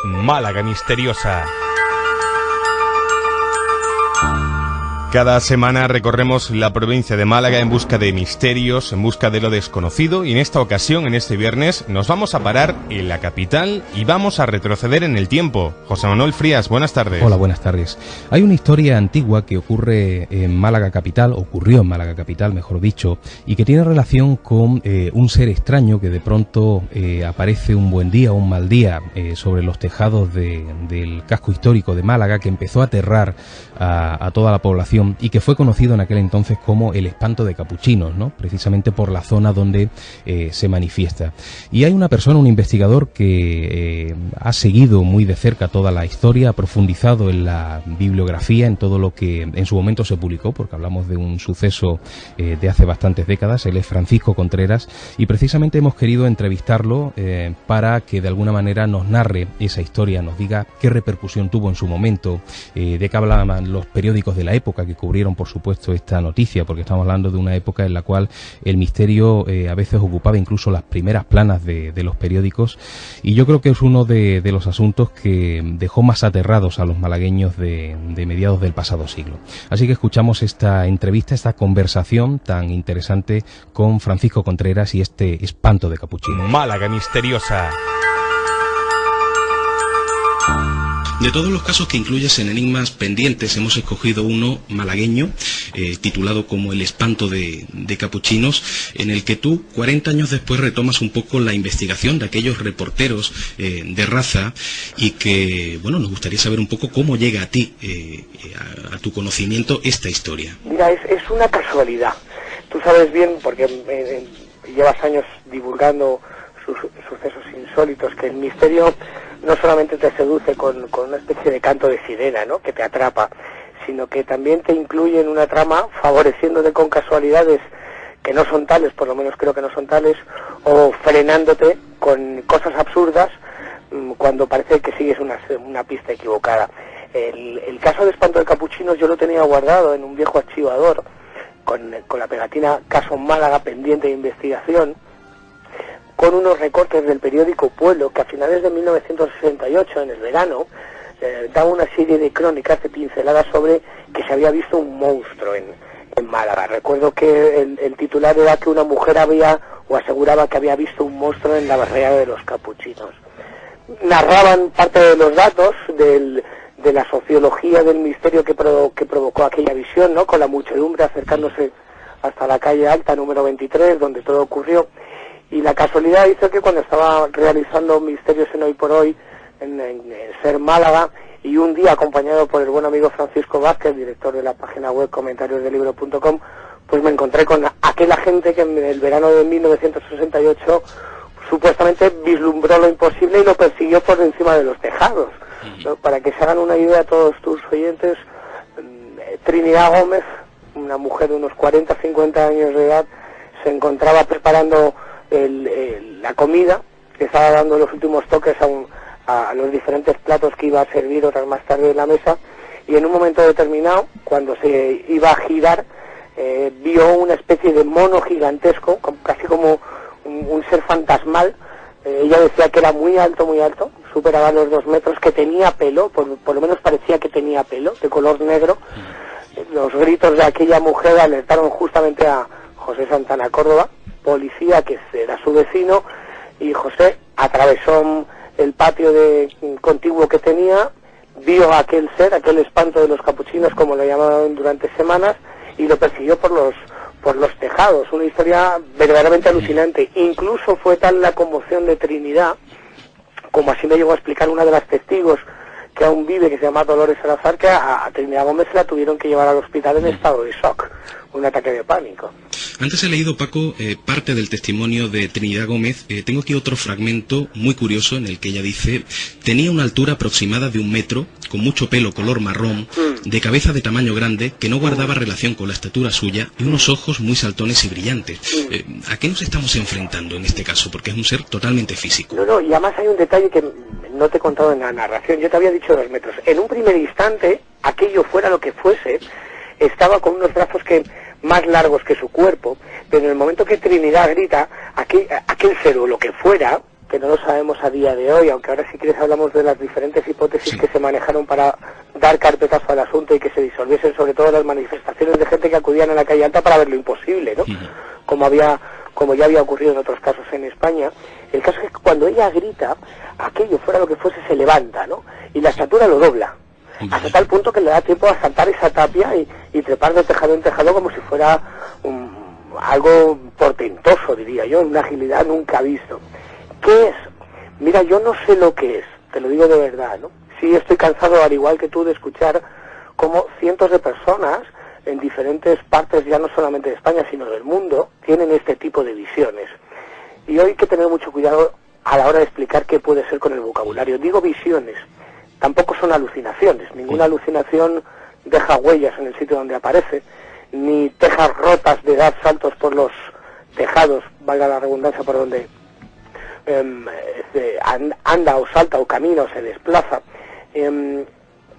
Málaga Misteriosa. Cada semana recorremos la provincia de Málaga en busca de misterios, en busca de lo desconocido, y en esta ocasión, en este viernes, nos vamos a parar en la capital y vamos a retroceder en el tiempo. José Manuel Frías, buenas tardes. Hola, buenas tardes. Hay una historia antigua que ocurrió en Málaga capital, mejor dicho, y que tiene relación con un ser extraño que de pronto aparece un buen día o un mal día sobre los tejados del casco histórico de Málaga, que empezó a aterrar a toda la población y que fue conocido en aquel entonces como el espanto de capuchinos, ¿no? Precisamente por la zona donde se manifiesta. Y hay una persona, un investigador, que ha seguido muy de cerca toda la historia, ha profundizado en la bibliografía, en todo lo que en su momento se publicó, porque hablamos de un suceso de hace bastantes décadas. Él es Francisco Contreras y precisamente hemos querido entrevistarlo para que de alguna manera nos narre esa historia, nos diga qué repercusión tuvo en su momento, de qué hablaban los periódicos de la época que cubrieron, por supuesto, esta noticia, porque estamos hablando de una época en la cual el misterio a veces ocupaba incluso las primeras planas de los periódicos, y yo creo que es uno de los asuntos que dejó más aterrados a los malagueños de mediados del pasado siglo. Así que escuchamos esta entrevista, esta conversación tan interesante con Francisco Contreras y este espanto de capuchinos. Málaga Misteriosa. De todos los casos que incluyes en Enigmas Pendientes, hemos escogido uno malagueño, titulado como El espanto de capuchinos, en el que tú, 40 años después, retomas un poco la investigación de aquellos reporteros de raza, y que, bueno, nos gustaría saber un poco cómo llega a ti, a tu conocimiento, esta historia. Mira, es una casualidad. Tú sabes bien, porque llevas años divulgando sucesos insólitos, que el misterio no solamente te seduce con una especie de canto de sirena, ¿no?, que te atrapa, sino que también te incluye en una trama, favoreciéndote con casualidades que no son tales, por lo menos creo que no son tales, o frenándote con cosas absurdas cuando parece que sigues una pista equivocada. El caso de espanto de capuchinos yo lo tenía guardado en un viejo archivador con la pegatina Caso Málaga pendiente de investigación, con unos recortes del periódico Pueblo, que a finales de 1968, en el verano, daba una serie de crónicas, de pinceladas sobre que se había visto un monstruo en Málaga. Recuerdo que el titular era que una mujer aseguraba que había visto un monstruo en la barriada de los Capuchinos. Narraban parte de los datos de la sociología del misterio que provocó aquella visión, ¿no?, con la muchedumbre acercándose hasta la calle Alta, número 23, donde todo ocurrió. Y la casualidad hizo que cuando estaba realizando Misterios en Hoy por Hoy, en Ser Málaga, y un día acompañado por el buen amigo Francisco Vázquez, director de la página web comentariosdelibro.com, pues me encontré con aquel agente que en el verano de 1968 supuestamente vislumbró lo imposible y lo persiguió por encima de los tejados, ¿no? Para que se hagan una idea todos tus oyentes, Trinidad Gómez, una mujer de unos 40-50 años de edad, se encontraba preparando la comida, que estaba dando los últimos toques a los diferentes platos que iba a servir horas más tarde en la mesa, y en un momento determinado, cuando se iba a girar, vio una especie de mono gigantesco, casi como un ser fantasmal. Ella decía que era muy alto, superaba los 2 metros, que tenía pelo, por lo menos parecía que tenía pelo, de color negro. Los gritos de aquella mujer alertaron justamente a José Santana Córdoba, policía, que era su vecino, y José atravesó el patio contiguo que tenía, vio a aquel ser, aquel espanto de los capuchinos, como lo llamaban durante semanas, y lo persiguió por los tejados. Una historia verdaderamente alucinante. Incluso fue tal la conmoción de Trinidad, como así me llegó a explicar una de las testigos que aún vive, que se llama Dolores Salazar, que a Trinidad Gómez se la tuvieron que llevar al hospital en estado de shock, un ataque de pánico. Antes he leído, Paco, parte del testimonio de Trinidad Gómez. Tengo aquí otro fragmento muy curioso en el que ella dice: tenía una altura aproximada de 1 metro, con mucho pelo color marrón, de cabeza de tamaño grande, que no guardaba relación con la estatura suya, y unos ojos muy saltones y brillantes. ¿A qué nos estamos enfrentando en este caso? Porque es un ser totalmente físico. No, y además hay un detalle que no te he contado en la narración. Yo te había dicho 2 metros. En un primer instante, aquello fuera lo que fuese, estaba con unos brazos más largos que su cuerpo, pero en el momento que Trinidad grita, aquel ser o lo que fuera, que no lo sabemos a día de hoy, aunque ahora si quieres hablamos de las diferentes hipótesis que se manejaron para dar carpetazo al asunto y que se disolviesen sobre todo las manifestaciones de gente que acudían a la calle alta para ver lo imposible, ¿no? Como ya había ocurrido en otros casos en España. El caso es que cuando ella grita, aquello fuera lo que fuese se levanta, ¿no? Y la estatura lo dobla, hasta tal punto que le da tiempo a saltar esa tapia y trepar de tejado en tejado como si fuera algo portentoso, diría yo, una agilidad nunca visto. ¿Qué es? Mira, yo no sé lo que es, te lo digo de verdad, ¿no? Sí estoy cansado, al igual que tú, de escuchar cómo cientos de personas en diferentes partes, ya no solamente de España, sino del mundo, tienen este tipo de visiones. Y hoy hay que tener mucho cuidado a la hora de explicar qué puede ser con el vocabulario. Digo visiones, tampoco son alucinaciones. Ninguna alucinación deja huellas en el sitio donde aparece, ni tejas rotas de dar saltos por los tejados, valga la redundancia, por donde anda o salta o camina o se desplaza.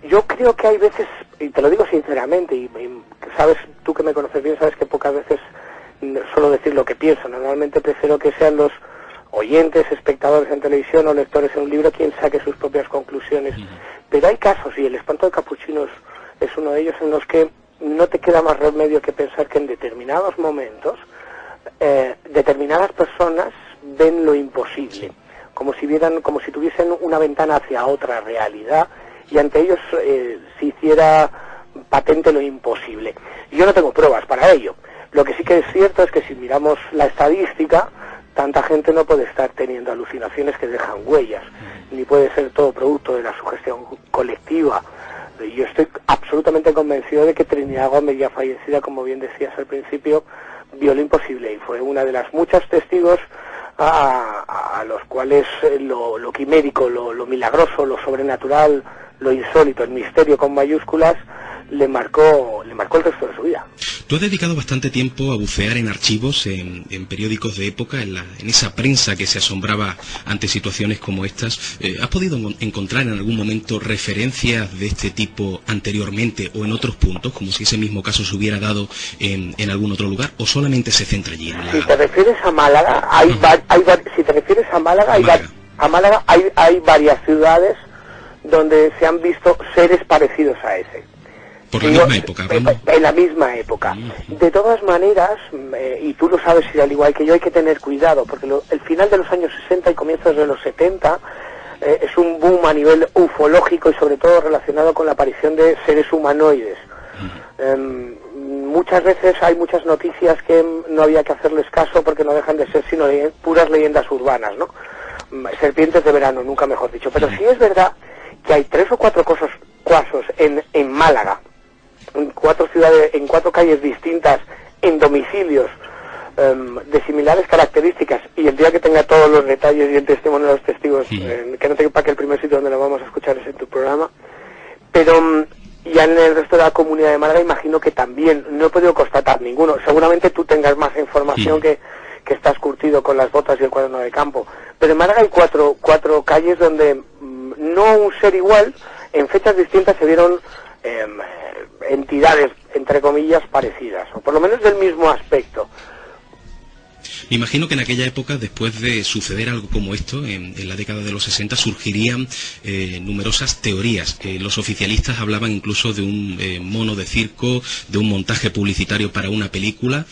Yo creo que hay veces, y te lo digo sinceramente, y sabes, tú que me conoces bien, sabes que pocas veces suelo decir lo que pienso. Normalmente prefiero que sean los oyentes, espectadores en televisión o lectores en un libro quien saque sus propias conclusiones. Pero hay casos, y el espanto de capuchinos es uno de ellos, en los que no te queda más remedio que pensar que en determinados momentos determinadas personas ven lo imposible, como si tuviesen una ventana hacia otra realidad, y ante ellos se hiciera patente lo imposible. Yo no tengo pruebas para ello. Lo que sí que es cierto es que si miramos la estadística, tanta gente no puede estar teniendo alucinaciones que dejan huellas, ni puede ser todo producto de la sugestión colectiva. Yo estoy absolutamente convencido de que Trinidad Gómez, ya fallecida, como bien decías al principio, vio lo imposible y fue una de las muchas testigos a los cuales lo quimérico, lo milagroso, lo sobrenatural, lo insólito, el misterio con mayúsculas, le marcó el resto de su vida. Tú has dedicado bastante tiempo a bucear en archivos, en periódicos de época, en esa prensa que se asombraba ante situaciones como estas. ¿Has podido encontrar en algún momento referencias de este tipo anteriormente o en otros puntos, como si ese mismo caso se hubiera dado en algún otro lugar, o solamente se centra allí? Si te refieres a Málaga, hay varias ciudades donde se han visto seres parecidos a ese. Por la misma época, ¿verdad? En la misma época. De todas maneras, y tú lo sabes, y al igual que yo, hay que tener cuidado, porque el final de los años 60 y comienzos de los 70 es un boom a nivel ufológico y sobre todo relacionado con la aparición de seres humanoides. Muchas veces hay muchas noticias que no había que hacerles caso porque no dejan de ser sino puras leyendas urbanas, ¿no? Serpientes de verano, nunca mejor dicho. Pero sí es verdad que hay 3 o 4 casos en Málaga, en 4 ciudades, en 4 calles distintas, en domicilios de similares características, y el día que tenga todos los detalles y el testimonio de los testigos, que no te para que el primer sitio donde lo vamos a escuchar es en tu programa, pero ya en el resto de la comunidad de Málaga imagino que también, no he podido constatar ninguno. Seguramente tú tengas más información que estás curtido con las botas y el cuaderno de campo, pero en Málaga hay 4 calles donde no un ser igual, en fechas distintas se vieron entidades, entre comillas, parecidas, o por lo menos del mismo aspecto. Me imagino que en aquella época, después de suceder algo como esto, en la década de los 60, surgirían numerosas teorías. Los oficialistas hablaban incluso de un mono de circo, de un montaje publicitario para una película.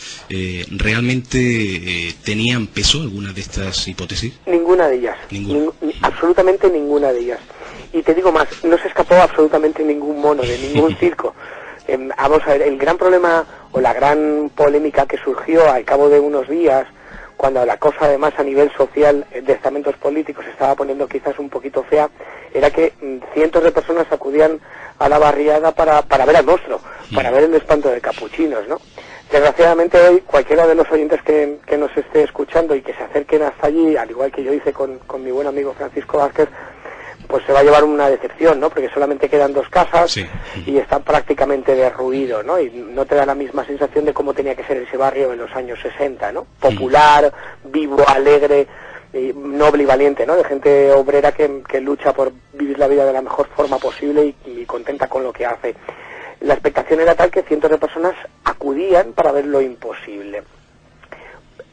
¿Realmente tenían peso alguna de estas hipótesis? Ninguna de ellas. Absolutamente ninguna de ellas. Y te digo más, no se escapó absolutamente ningún mono de ningún circo. Vamos a ver, el gran problema o la gran polémica que surgió al cabo de unos días, cuando la cosa además a nivel social de estamentos políticos se estaba poniendo quizás un poquito fea, era que cientos de personas acudían a la barriada para ver al monstruo, para ver el espanto de capuchinos, ¿no? Desgraciadamente hoy cualquiera de los oyentes que nos esté escuchando y que se acerquen hasta allí, al igual que yo hice con mi buen amigo Francisco Vázquez, pues se va a llevar una decepción, ¿no? Porque solamente quedan 2 casas y están prácticamente derruidos, ¿no? Y no te da la misma sensación de cómo tenía que ser ese barrio en los años 60, ¿no? Popular, vivo, alegre, noble y valiente, ¿no? De gente obrera que lucha por vivir la vida de la mejor forma posible y contenta con lo que hace. La expectación era tal que cientos de personas acudían para ver lo imposible.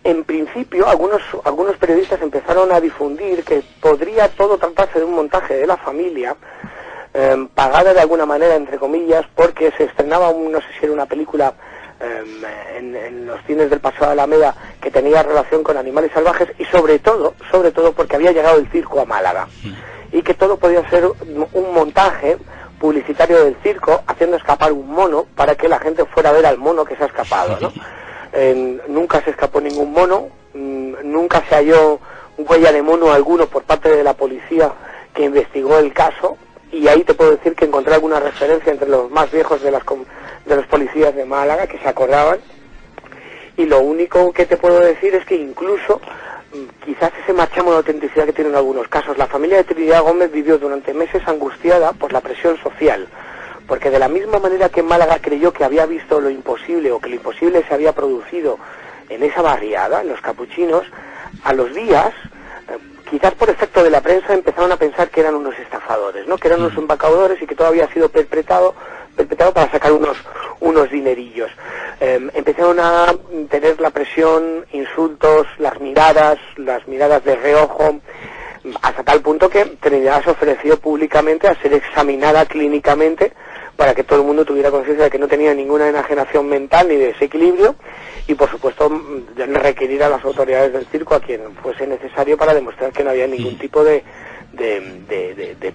en principio algunos periodistas empezaron a difundir que podría todo tratarse de un montaje de la familia, pagada de alguna manera, entre comillas, porque se estrenaba, no sé si era una película en los cines del Paseo de Alameda que tenía relación con animales salvajes, y sobre todo porque había llegado el circo a Málaga, y que todo podía ser un montaje publicitario del circo haciendo escapar un mono para que la gente fuera a ver al mono que se ha escapado, ¿no? Nunca se escapó ningún mono, nunca se halló huella de mono alguno por parte de la policía que investigó el caso, y ahí te puedo decir que encontré alguna referencia entre los más viejos de los policías de Málaga que se acordaban, y lo único que te puedo decir es que incluso quizás ese marchamo de autenticidad que tienen algunos casos, la familia de Trinidad Gómez vivió durante meses angustiada por la presión social, porque de la misma manera que Málaga creyó que había visto lo imposible, o que lo imposible se había producido en esa barriada, en los Capuchinos, a los días, quizás por efecto de la prensa, empezaron a pensar que eran unos estafadores, ¿no? Que eran unos embaucadores, y que todo había sido perpetrado para sacar unos dinerillos. Empezaron a tener la presión, insultos, las miradas de reojo, hasta tal punto que Trinidad se ofreció públicamente a ser examinada clínicamente para que todo el mundo tuviera conciencia de que no tenía ninguna enajenación mental ni desequilibrio, y por supuesto requerir a las autoridades del circo, a quien fuese necesario, para demostrar que no había ningún tipo de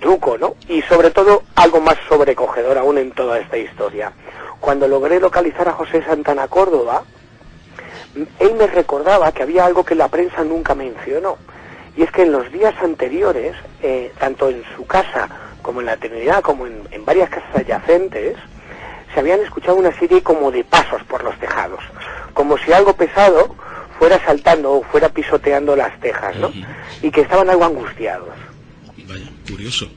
truco, ¿no? Y sobre todo, algo más sobrecogedor aún en toda esta historia, cuando logré localizar a José Santana Córdoba, él me recordaba que había algo que la prensa nunca mencionó, y es que en los días anteriores, tanto en su casa como en la Trinidad, como en varias casas adyacentes, se habían escuchado una serie como de pasos por los tejados, como si algo pesado fuera saltando o fuera pisoteando las tejas, ¿no? Y que estaban algo angustiados. Vaya, curioso.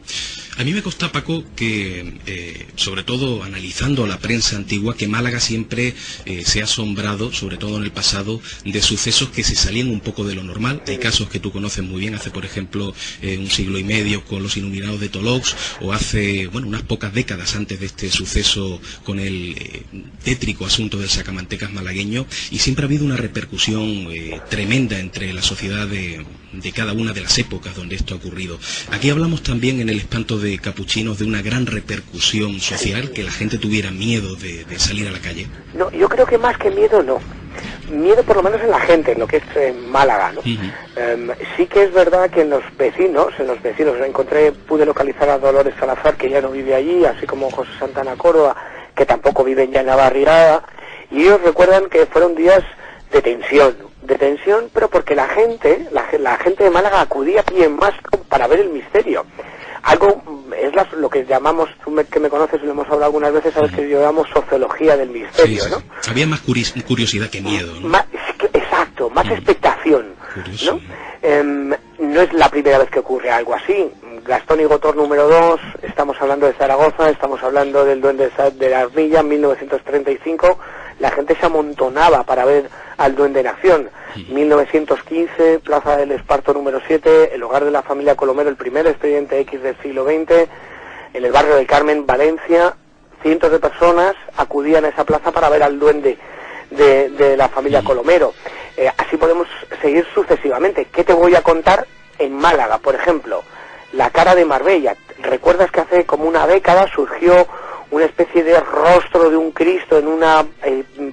A mí me consta, Paco, que sobre todo analizando la prensa antigua, que Málaga siempre se ha asombrado, sobre todo en el pasado, de sucesos que se salían un poco de lo normal. Hay casos que tú conoces muy bien, hace por ejemplo un siglo y medio con los Iluminados de Tolox, o hace, bueno, unas pocas décadas antes de este suceso con el tétrico asunto del sacamantecas malagueño, y siempre ha habido una repercusión tremenda entre la sociedad de cada una de las épocas donde esto ha ocurrido. Aquí hablamos también en el espanto de Capuchinos de una gran repercusión social, que la gente tuviera miedo de salir a la calle. No, yo creo que más que miedo, no. Miedo por lo menos en la gente, en lo que es Málaga, ¿no? Sí que es verdad que en los vecinos pude localizar a Dolores Salazar, que ya no vive allí, así como José Santana Córdoba, que tampoco viven ya en la barriada, y ellos recuerdan que fueron días de tensión, pero porque la gente de Málaga acudía aquí en masa para ver el misterio. Algo es lo que llamamos, tú que me conoces y lo hemos hablado algunas veces, sabes que yo llamo sociología del misterio, sí, sí. ¿No? Había más curiosidad que miedo, ¿no? Exacto, más expectación, curioso. ¿No? No es la primera vez que ocurre algo así. Gastón y Gotor número 2, estamos hablando de Zaragoza, estamos hablando del Duende de la Armilla, en 1935, la gente se amontonaba para ver al Duende en acción. 1915, Plaza del Esparto número 7, el hogar de la familia Colomero, el primer expediente X del siglo XX, en el barrio del Carmen, Valencia, cientos de personas acudían a esa plaza para ver al Duende de la familia Colomero. Así podemos seguir sucesivamente. ¿Qué te voy a contar en Málaga, por ejemplo? La cara de Marbella. ¿Recuerdas que hace como una década surgió una especie de rostro de un Cristo en una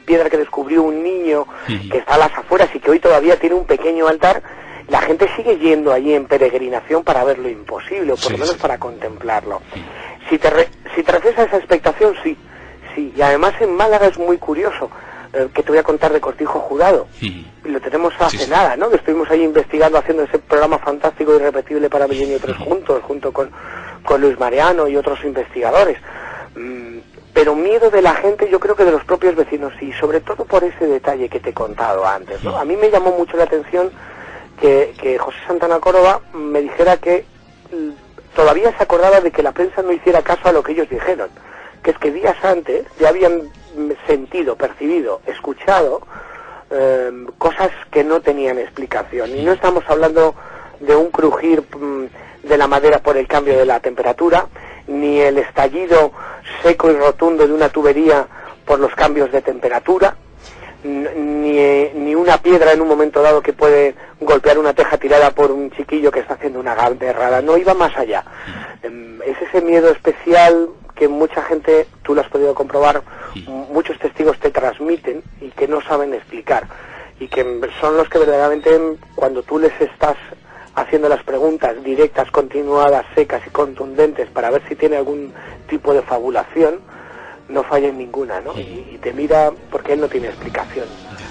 piedra que descubrió un niño que está a las afueras y que hoy todavía tiene un pequeño altar? La gente sigue yendo allí en peregrinación para ver lo imposible, o por lo menos para contemplarlo. Si te refieres a esa expectación, sí. Y además en Málaga es muy curioso, que te voy a contar de Cortijo Jurado. Lo tenemos hace nada, ¿no? Que estuvimos ahí investigando, haciendo ese programa fantástico y irrepetible para Milenio 3 junto con Luis Mariano y otros investigadores. Pero miedo de la gente, yo creo que de los propios vecinos, y sobre todo por ese detalle que te he contado antes, ¿no? A mí me llamó mucho la atención que José Santana Córdoba me dijera que todavía se acordaba de que la prensa no hiciera caso a lo que ellos dijeron, que es que días antes ya habían sentido, percibido, escuchado cosas que no tenían explicación. Y no estamos hablando de un crujir de la madera por el cambio de la temperatura, ni el estallido seco y rotundo de una tubería por los cambios de temperatura, ni una piedra en un momento dado que puede golpear una teja tirada por un chiquillo que está haciendo una gamberrada, no iba más allá. Es ese miedo especial que mucha gente, tú lo has podido comprobar, muchos testigos te transmiten y que no saben explicar, y que son los que verdaderamente, cuando tú les estás haciendo las preguntas directas, continuadas, secas y contundentes para ver si tiene algún tipo de fabulación, no falla en ninguna, ¿no? Y te mira porque él no tiene explicación.